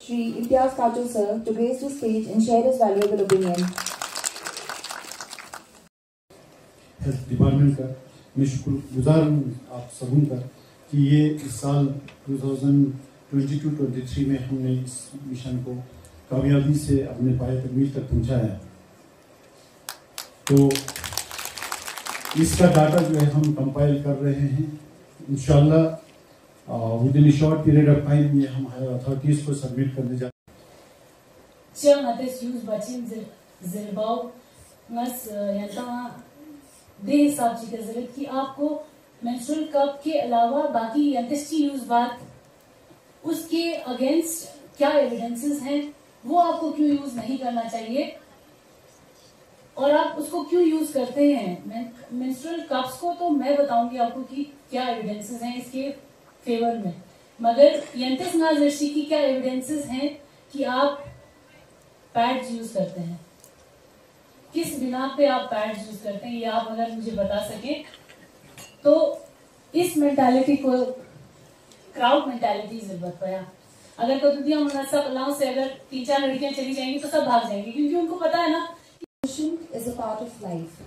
Shri Imtiaz Kachil sir to grace the stage and share his valuable opinion. Health department का मैं शुक्रगुजार हूँ आप सबों का कि ये इस साल 2022-23 में हमने इस मिशन को कामयाबी से अपने पाए तकमील तक पहुँचाया है। तो इसका डाटा जो है हम कंपाइल कर रहे हैं, इंशाल्लाह with in short period of time ये हम हायर अथॉरिटीज को सबमिट करने जा दे हिसाब से जरूरत कि आपको मेंस्ट्रुअल कप के अलावा बाकी यंतस्टी यूज बात उसके अगेंस्ट क्या एविडेंसेस हैं, वो आपको क्यों यूज नहीं करना चाहिए और आप उसको क्यों यूज करते हैं। मेंस्ट्रुअल कप्स को तो मैं बताऊंगी आपको कि क्या एविडेंसेस हैं इसके फेवर में, मगर यंतस नाजर्शी की क्या एविडेंसेस हैं कि आप पैड्स यूज करते हैं, किस बिना पे आप पैड्स यूज करते हैं, ये आप अगर मुझे बता सकें तो इस मेंटालिटी को क्राउड मेंटालिटी जरूरत पड़ा। अगर कदुदिया मुनस्सब अल्लाह से अगर 3-4 लड़कियां चली जाएंगी तो सब भाग जाएंगी, क्योंकि उनको पता है ना। Is a part of life.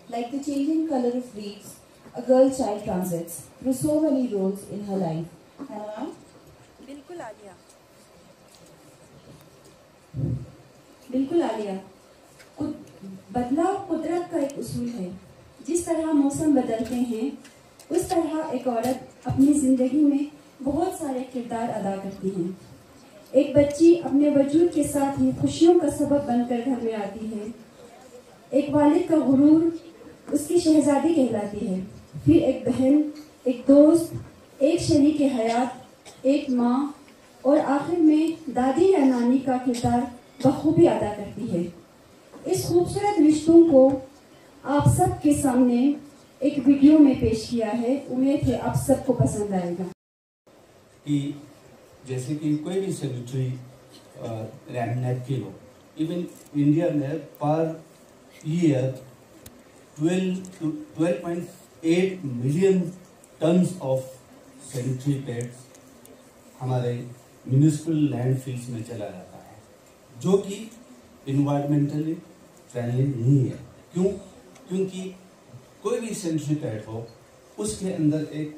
Like the changing color of leaves, a girl child transits through so many roles in her life. है बिल्कुल आलिया। बिल्कुल आलिया। बदलाव कुदरत का एक उसूल है। जिस तरह मौसम बदलते हैं उस तरह एक औरत अपनी जिंदगी में बहुत सारे किरदार अदा करती है। एक बच्ची अपने वजूद के साथ ही खुशियों का सबब बनकर घर में आती है। एक वालिद का गुरूर उसकी शहजादी कहलाती है। फिर एक बहन, एक दोस्त, एक शरीक हयात, एक माँ और आखिर में दादी या नानी का किरदार बखूबी अदा करती है। इस खूबसूरत रिश्तों को आप सब के सामने एक वीडियो में पेश किया है। उम्मीद है आप सबको पसंद आएगा। कि जैसे कि कोई भी सैनिटरी नैपकिन हो, इवन इंडिया में per year 12.8 million tons of sanitary pads हमारे म्यूनिसिपल लैंडफिल्स में चला जाता है, जो कि इन्वायरमेंटली फ्रेंडली नहीं है। क्यों? क्योंकि कोई भी सैनिटरी पैड हो उसके अंदर एक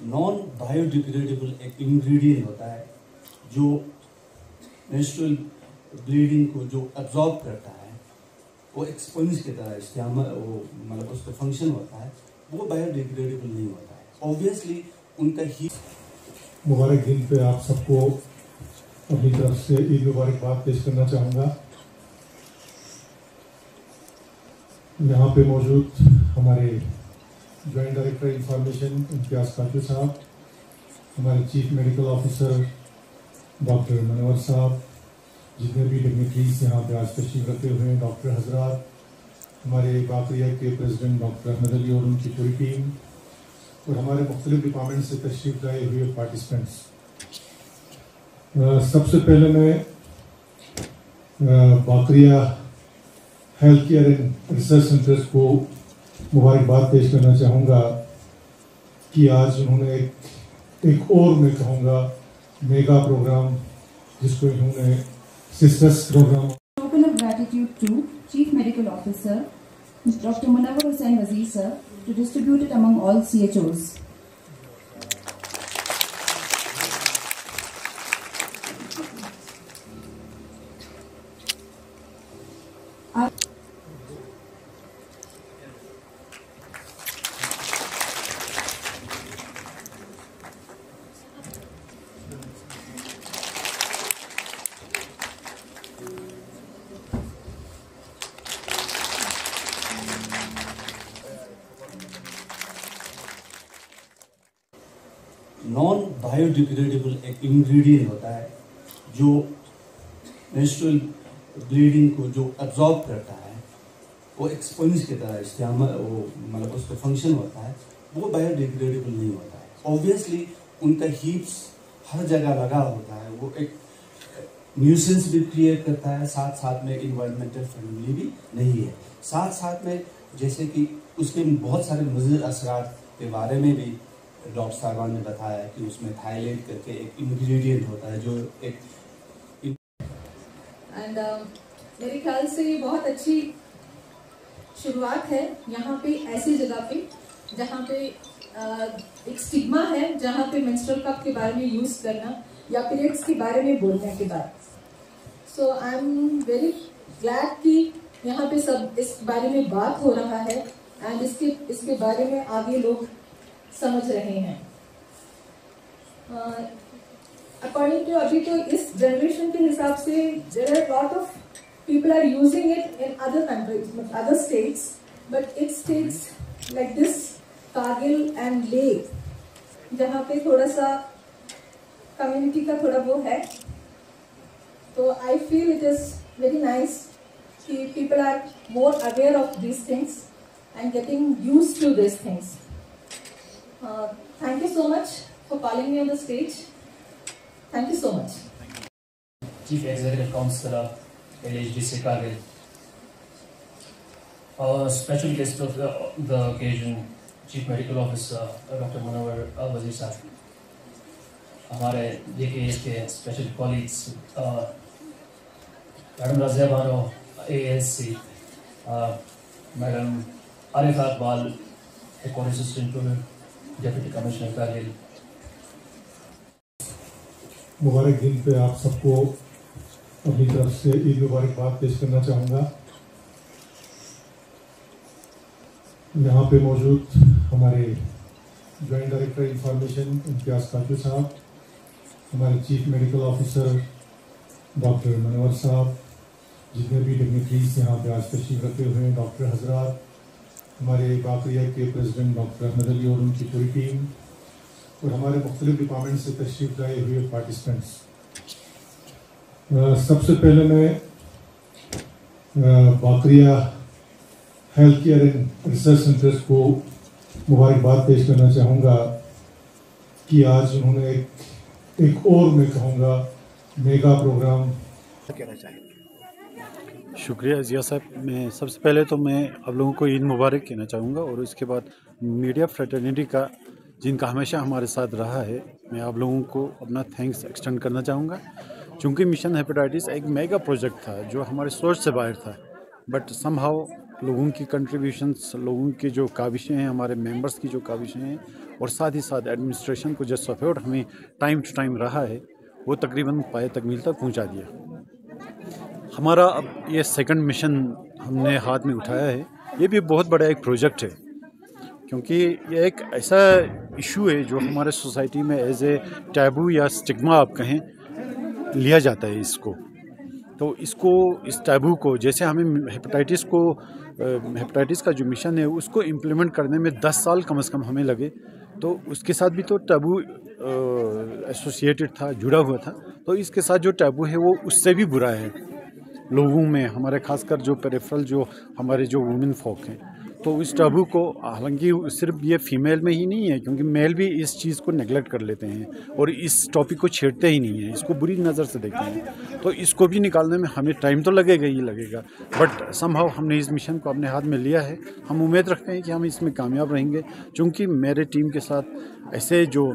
नॉन बायोडिग्रेडेबल एक इंग्रेडिएंट होता है जो मेंस्ट्रुअल ब्लीडिंग को जो अब्जॉर्ब करता है, वो एक स्पंज की तरह इस्तेमाल, वो मतलब उसका फंक्शन होता है, वो बायोडिग्रेडेबल नहीं होता है। ऑब्वियसली उनका ही मुबारक दिन पे आप सबको अपनी तरफ से ईद मुबारकबाद पेश करना चाहूँगा। यहाँ पे मौजूद हमारे जॉइंट डायरेक्टर इंफॉर्मेशन इम्तियाज काचू साहब, हमारे चीफ मेडिकल ऑफिसर डॉक्टर मनोहर साहब, जितने भी डिग्निटरीज यहाँ पे आज तशरीफ रखे हुए हैं, डॉक्टर हजरात, हमारे बाकरिया के प्रेसिडेंट डॉक्टर अहमद अली और उनकी पूरी टीम, और हमारे मुख्तलिफ डिपार्टमेंट से तशरीफ लाए हुए पार्टिसिपेंट्स। सबसे पहले मैं Bakaria health care and research centers को मुबारकबाद पेश करना चाहूँगा कि आज उन्होंने एक और मैं कहूँगा मेगा प्रोग्राम, जिसको इन्होंने sisters programme. Token of gratitude to Chief Medical Officer Dr. Munawar Hussain Wazir sir to distribute it among all CHOs. Non biodegradable एक इंग्रेडिएंट होता है जो मेंस्ट्रुअल ब्लीडिंग को जो अब्जॉर्ब करता है, वो एक स्पंज की तरह इस्तेमाल, वो मतलब उसका फंक्शन होता है, वो बायोडिग्रेडेबल नहीं होता है। ऑब्वियसली उनका हीप्स हर जगह लगा होता है, वो एक न्यूसेंस भी क्रिएट करता है, साथ साथ में इन्वायरमेंटल फ्रेंडली भी नहीं है। साथ साथ में जैसे कि उसके बहुत सारे मुज़र असरात के बारे में भी डॉक्टर साहबान ने बताया कि उसमें थायलेट करके एक इंग्रेडिएंट होता है जो एक एंड मेरे ख्याल से ये बहुत अच्छी शुरुआत है यहाँ पे, ऐसी जगह पे जहाँ पे एक स्टिग्मा है, जहाँ पे मेंस्ट्रुअल कप के बारे में यूज़ करना या पीरियड्स के बारे में बोलने के बाद। सो आई एम वेरी ग्लैड कि यहाँ पे सब इस बारे में बात हो रहा है एंड इसके बारे में आगे लोग समझ रहे हैं। अकॉर्डिंग टू अभी तो इस जनरेशन के हिसाब से there are lot of people are using it in other countries, other states, but it states like this, Kargil and Leh, जहाँ पे थोड़ा सा community का थोड़ा वो है, तो I feel it is very nice कि people are more aware of these things and getting used to these things. Thank you so much for calling me on the stage. Thank you so much. Chief Executive Councillor, LHDC Kargil. Our special guest of the occasion, Chief Medical Officer Dr. Munawar Al-Wazir Sahib. हमारे JKS के special colleagues, Madam Razia Bano, AASC, Madam Arifa Iqbal, Headquarter Assistant to Deputy Commissioner Kargil. मुबारक दिन पे आप सबको अपनी तरफ से ईद मुबारकबाद पेश करना चाहूँगा। यहाँ पे मौजूद हमारे जॉइंट डायरेक्टर इंफॉर्मेशन इम्तियाज़ काचू साहब, हमारे chief medical officer doctor manoeuvre साहब, जितने भी डिग्निटरीज यहाँ पे आज तशरीफ रखे हुए हैं, डॉक्टर हजरात, हमारे बाकरिया के प्रेसिडेंट डॉक्टर अहमद अली और उनकी पूरी टीम, और हमारे मुख्तलिफ डिपार्टमेंट से तशरीफ लाए हुए पार्टिसिपेंट्स। सबसे पहले मैं Bakaria health care and research centers को मुबारकबाद पेश करना चाहूँगा कि आज उन्होंने एक और मैं कहूँगा मेगा प्रोग्राम कहना चाहिए। शुक्रिया जिया साहब। मैं सबसे पहले तो मैं आप लोगों को ईद मुबारक कहना चाहूँगा और उसके बाद मीडिया फ्रेटर्निटी का जिनका हमेशा हमारे साथ रहा है, मैं आप लोगों को अपना थैंक्स एक्सटेंड करना चाहूँगा। चूँकि मिशन हेपेटाइटिस एक मेगा प्रोजेक्ट था जो हमारे सोच से बाहर था, बट समहाउ लोगों की कंट्रीब्यूशंस, लोगों की जो काविशें हैं, हमारे मेंबर्स की जो काविशें हैं, और साथ ही साथ एडमिनिस्ट्रेशन को जो सपोर्ट हमें टाइम टू टाइम रहा है, वो तकरीबन पाए तकमील तक पहुंचा दिया। हमारा अब ये सेकंड मिशन हमने हाथ में उठाया है। ये भी बहुत बड़ा एक प्रोजेक्ट है, क्योंकि ये एक ऐसा इशू है जो हमारे सोसाइटी में एज ए टैबू या स्टिग्मा आप कहें लिया जाता है इसको। तो इस टैबू को, जैसे हमें हेपेटाइटिस का जो मिशन है उसको इम्प्लीमेंट करने में 10 साल कम से कम हमें लगे, तो उसके साथ भी तो टैबू एसोसिएटेड था, जुड़ा हुआ था। तो इसके साथ जो टैबू है वो उससे भी बुरा है लोगों में, हमारे खासकर जो पेरिफेरल जो हमारे जो वुमेन फोक हैं। तो इस टैबू को, हालांकि सिर्फ ये फीमेल में ही नहीं है, क्योंकि मेल भी इस चीज़ को नेगलेक्ट कर लेते हैं और इस टॉपिक को छेड़ते ही नहीं हैं, इसको बुरी नज़र से देखते हैं। तो इसको भी निकालने में हमें टाइम तो लगेगा ही लगेगा, बट समहाउ हमने इस मिशन को अपने हाथ में लिया है। हम उम्मीद रखते हैं कि हम इसमें कामयाब रहेंगे, क्योंकि मेरे टीम के साथ ऐसे जो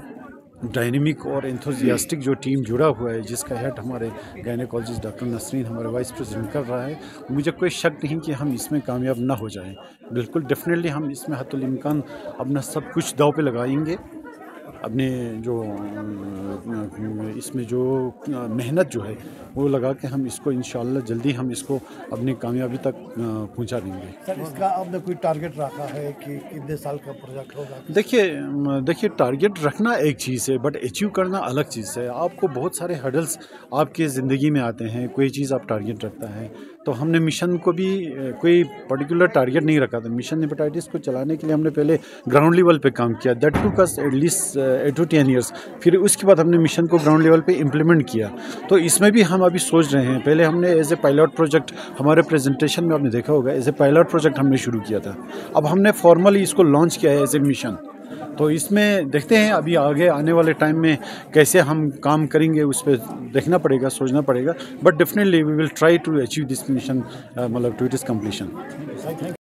डायनेमिक और एंथुसियास्टिक जो टीम जुड़ा हुआ है, जिसका हेड हमारे गायनेकोलॉजिस्ट डॉक्टर नसरीन, हमारे वाइस प्रेसिडेंट कर रहा है, मुझे कोई शक नहीं कि हम इसमें कामयाब ना हो जाएं। बिल्कुल डेफिनेटली हम इसमें हत्तुल इम्कान अपना सब कुछ दाव पे लगाएंगे, अपने जो इसमें जो मेहनत जो है वो लगा के हम इसको इंशाल्लाह जल्दी हम इसको अपनी कामयाबी तक पहुंचा देंगे। सर, इसका आपने कोई टारगेट रखा है कि कितने साल का प्रोजेक्ट होगा? देखिए टारगेट रखना एक चीज़ है, बट अचीव करना अलग चीज़ है। आपको बहुत सारे हर्डल्स आपके ज़िंदगी में आते हैं, कोई चीज़ आप टारगेट रखता है। तो हमने मिशन को भी कोई पर्टिकुलर टारगेट नहीं रखा था। मिशन हेपेटाइटिस को चलाने के लिए हमने पहले ग्राउंड लेवल पे काम किया, that took us at least 8 to 10 years। फिर उसके बाद हमने मिशन को ग्राउंड लेवल पे इम्प्लीमेंट किया। तो इसमें भी हम अभी सोच रहे हैं, पहले हमने एज ए पायलट प्रोजेक्ट, हमारे प्रेजेंटेशन में आपने देखा होगा, एज ए पायलट प्रोजेक्ट हमने शुरू किया था। अब हमने फॉर्मली इसको लॉन्च किया है एज ए मिशन। तो इसमें देखते हैं अभी आगे आने वाले टाइम में कैसे हम काम करेंगे, उस पर देखना पड़ेगा, सोचना पड़ेगा, but definitely we will try to achieve this mission, मतलब टू इट्स कंप्लीशन।